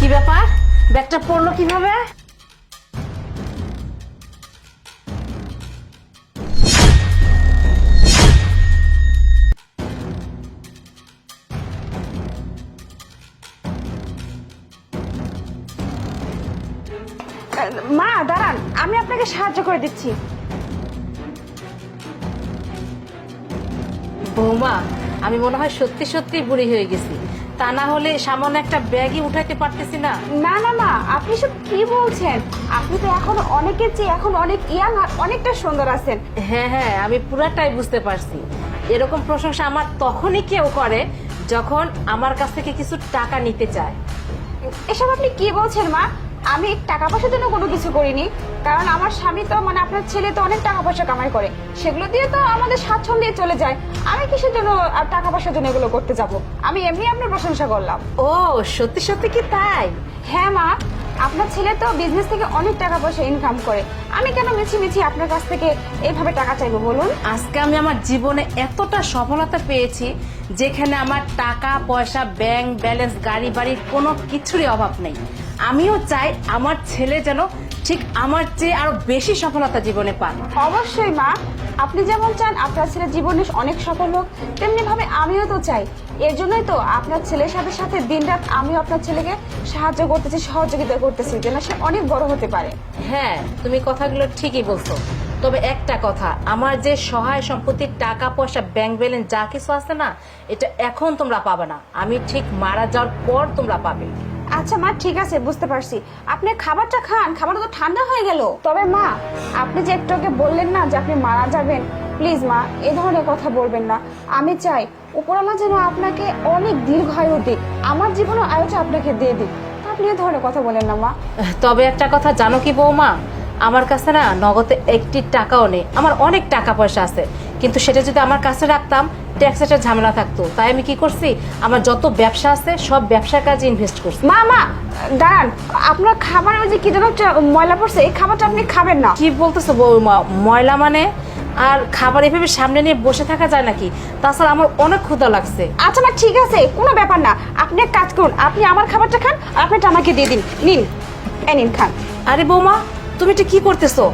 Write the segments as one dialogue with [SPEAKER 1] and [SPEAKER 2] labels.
[SPEAKER 1] কি ব্যাপার, ব্যাগটা পড়লো কিভাবে?
[SPEAKER 2] মা দাঁড়ান, আমি আপনাকে সাহায্য করে দিচ্ছি।
[SPEAKER 1] বৌমা, আমি মনে হয় সত্যি সত্যি বুড়ি হয়ে গেছি। তা না হলে সামান্য একটা ব্যাগই উঠাইতে পারতেছি না।
[SPEAKER 2] না না মা, আপনি সব কি বলছেন? আপনি তো এখন অনেকের চেয়ে এখন অনেক ইয়াং আর অনেকটা সুন্দর আছেন।
[SPEAKER 1] হ্যাঁ হ্যাঁ, আমি পুরাটাই বুঝতে পারছি। এরকম প্রশংসা আমার তখনই কেউ করে যখন আমার কাছ থেকে কিছু টাকা নিতে চায়।
[SPEAKER 2] এসব আপনি কি বলছেন মা? আমি টাকা পয়সার জন্য কোনো কিছু করিনি। কারণ আমার স্বামী তো আপনার ছেলে তো অনেক টাকা পয়সা কামাই করে, সেগুলো দিয়ে তো আমাদের স্বাচ্ছন্দ্যে চলে যায়। আমি কিসের জন্য আর টাকা পয়সার জন্য এগুলো করতে যাব? আমি এমনি আপনার প্রশংসা করলাম।
[SPEAKER 1] ও সত্যি সত্যি কি তাই?
[SPEAKER 2] হ্যাঁ মা, আপনার ছেলে তো বিজনেস থেকে অনেক টাকা পয়সা ইনকাম করে। আমি কেন মিছি আপনার কাছ থেকে এইভাবে টাকা চাইবো বলুন?
[SPEAKER 1] আজকে আমি আমার জীবনে এতটা সফলতা পেয়েছি যেখানে আমার টাকা পয়সা, ব্যাংক ব্যালেন্স, গাড়ি বাড়ির কোনো কিছুরই অভাব নেই। আমিও চাই আমার ছেলে যেন ঠিক আমার চেয়ে আরো বেশি সফলতা জীবনে পান।
[SPEAKER 2] অবশ্যই মা, আপনি যেমন চান আপনার ছেলের জীবনে অনেক সফল হোক, তেমনি ভাবে আমিও তো চাই। এর জন্যই তো আপনার ছেলের সাথে সাথে দিনরাত আমিও আপনার ছেলেকে সাহায্য করতেছি, সহযোগিতা করতেছি যেন সে অনেক বড় হতে পারে।
[SPEAKER 1] হ্যাঁ, তুমি কথাগুলো ঠিকই বলছো। তবে একটা কথা, আমার যে সহায় সম্পত্তির টাকা পয়সা, ব্যাংক ব্যালেন্স যা কিছু আছে না, এটা এখন তোমরা পাবে না। আমি ঠিক মারা যাওয়ার পর তোমরা পাবে।
[SPEAKER 2] আচ্ছা মা, ঠিক আছে, বুঝতে পারছি। আপনি খাবারটা খান, খাবারটা তো ঠান্ডা হয়ে গেল। তবে মা, আপনি যে একটু আগে বললেন না যে আপনি মারা যাবেন, প্লিজ মা এ ধরনের কথা বলবেন না। আমি চাই উপরওয়ালা যেন আপনাকে অনেক দীর্ঘায়ু দিক, আমার জীবনের আয়ুটা আপনাকে দিয়ে দিক। আপনি এ ধরনের কথা বলেন না মা।
[SPEAKER 1] তবে একটা কথা জানো কি বৌমা, আমার কাছে না নগদে একটি টাকাও নেই। আমার অনেক টাকা পয়সা আছে, কিন্তু সেটা যদি আমার কাছে রাখতাম ট্যাক্সের ঝামেলা থাকতো। তাই আমি কি করছি, আমার যত ব্যবসা আছে সব ব্যবসার কাজে ইনভেস্ট করছি।
[SPEAKER 2] মা মা দাঁড়ান, আপনার খাবার ওই যে কি যেন একটা ময়লা পড়ছে, এই খাবারটা আপনি খাবেন না।
[SPEAKER 1] কি বলতেছো বৌমা? ময়লা মানে? আর খাবার এভাবে সামনে নিয়ে বসে থাকা যায় নাকি? তাছাড়া আমার অনেক ক্ষুধা লাগছে।
[SPEAKER 2] আচ্ছা মা, ঠিক আছে, কোনো ব্যাপার না। আপনি এক কাজ করুন, আপনি আমার খাবারটা খান আর আপনারটা আমাকে দিয়ে দিন। নিন, এই নিন, খান।
[SPEAKER 1] আরে বৌমা, তুমি এটা কি করতেছো?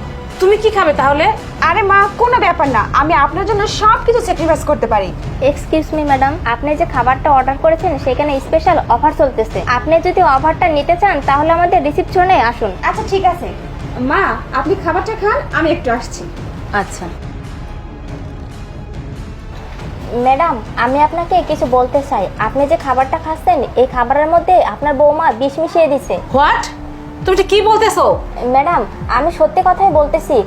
[SPEAKER 1] তুমি কি খাবে তাহলে?
[SPEAKER 2] আরে মা, কোনো ব্যাপার না, আমি আপনার জন্য সবকিছু স্যাক্রিফাইস করতে পারি।
[SPEAKER 3] এক্সকিউজ মি ম্যাডাম, আপনি যে খাবারটা অর্ডার করেছেন সেখানে স্পেশাল অফার চলতেছে। আপনি যদি অফারটা নিতে চান তাহলে আমাদের রিসিপশনে আসুন।
[SPEAKER 2] আচ্ছা ঠিক আছে মা, আপনি খাবারটা খান, আমি একটু আসছি।
[SPEAKER 1] আচ্ছা
[SPEAKER 3] ম্যাডাম, আমি আপনাকে কিছু বলতে চাই। আপনি যে খাবারটা খাচ্ছেন এই খাবারের মধ্যে আপনার বৌমা বিষ মিশিয়ে দিছে।
[SPEAKER 1] হোয়াট? তুমি এটা কি বলতেছো?
[SPEAKER 3] ম্যাডাম, আমি সত্যি কথাই বলতেছি।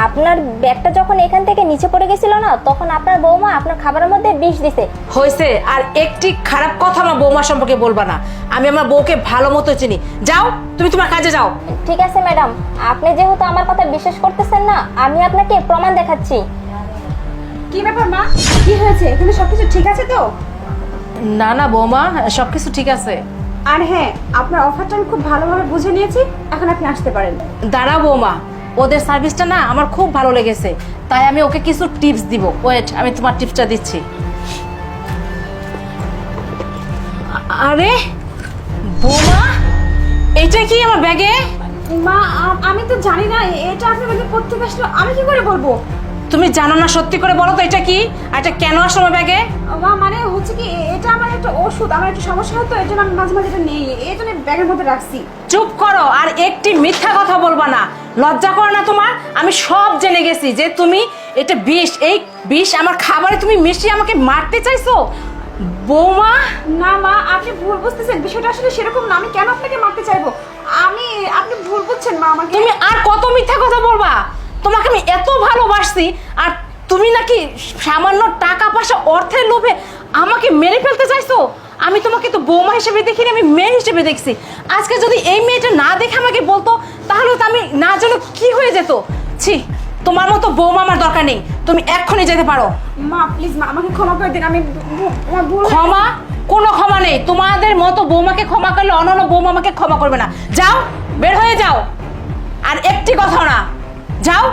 [SPEAKER 3] আপনার ব্যাগটা যখন এখান থেকে নিচে পড়ে গেছিল না, তখন আপনার বৌমা আপনার খাবারের মধ্যে বিষ দিছে।
[SPEAKER 1] হয়েছে, আর একটি খারাপ কথা আমার বৌমা সম্পর্কে বলবা না। আমি আমার বউকে ভালো মতো চিনি। যাও, তুমি তোমার কাজে যাও।
[SPEAKER 3] ঠিক আছে ম্যাডাম, আপনি যেহেতু আমার কথা বিশ্বাস করতেছেন না, আমি আপনাকে প্রমাণ দেখাচ্ছি।
[SPEAKER 2] কি ব্যাপার মা, কি হয়েছে? এখানে সবকিছু ঠিক আছে তো?
[SPEAKER 1] না না বৌমা, সবকিছু ঠিক আছে।
[SPEAKER 2] আর হ্যাঁ, আপনার অফারটা আমি খুব ভালোভাবে বুঝে নিয়েছি, এখন আপনি আসতে পারেন।
[SPEAKER 1] দাঁড়াও বৌমা, ওদের সার্ভিসটা না আমার খুব ভালো লেগেছে, তাই আমি ওকে কিছু টিপস দিব। ওয়েট, আমি তোমার টিপসটা দিচ্ছি। আরে বৌমা, এটা কি আমার ব্যাগে?
[SPEAKER 2] মা, আমি তো জানি না এটা আপনার ব্যাগে কোত্থেকে আসলো, আমি কি করে বলবো?
[SPEAKER 1] তুমি জানো না, সত্যি করে বলো তো এটা কি, আর এটা কেন আসলো আমার ব্যাগে?
[SPEAKER 2] মা মানে হচ্ছে কি, এটা আমার একটা ওষুধ, আমার একটু সমস্যা হতো, এই জন্য আমি মাঝে মাঝে এটা নেই, এই জন্য ব্যাগের মধ্যে রাখছি।
[SPEAKER 1] চুপ করো, আর একটি মিথ্যা কথা বলবা না। লজ্জা করো না তোমার? আমি সব জেনে গেছি যে তুমি এটা বিষ, এই বিষ আমার খাবারে তুমি মিশিয়ে আমাকে মারতে চাইছো বৌমা।
[SPEAKER 2] না মা, আপনি ভুল বুঝতেছেন, বিষয়টা আসলে সেরকম না। আমি কেন আপনাকে মারতে চাইবো? আপনি ভুল বুঝছেন মা আমাকে।
[SPEAKER 1] তুমি আর কত মিথ্যা কথা বলবা? তোমাকে আমি এত ভালোবাসছি, আর তুমি নাকি সামান্য টাকা পয়সা, অর্থের লোভে আমাকে মেরে ফেলতে চাইছো। আমি তোমাকে তো বৌমা হিসেবে দেখিনি, আমি মেয়ে হিসেবে দেখছি। আজকে যদি এই মেয়েটা না দেখে আমাকে বলতো, তাহলে তো আমি না জানো কি হয়ে যেত। ছি, তোমার মতো বৌমা আমার দরকার নেই, তুমি এক্ষুনি যেতে পারো।
[SPEAKER 2] মা প্লিজ মা, আমাকে ক্ষমা করে দিন, আমি আমার ভুল।
[SPEAKER 1] ক্ষমা? কোনো ক্ষমা নেই। তোমাদের মতো বৌমাকে ক্ষমা করলে অন্যান্য বৌমা আমাকে ক্ষমা করবে না। যাও, বের হয়ে যাও, আর একটি কথা না, যাও।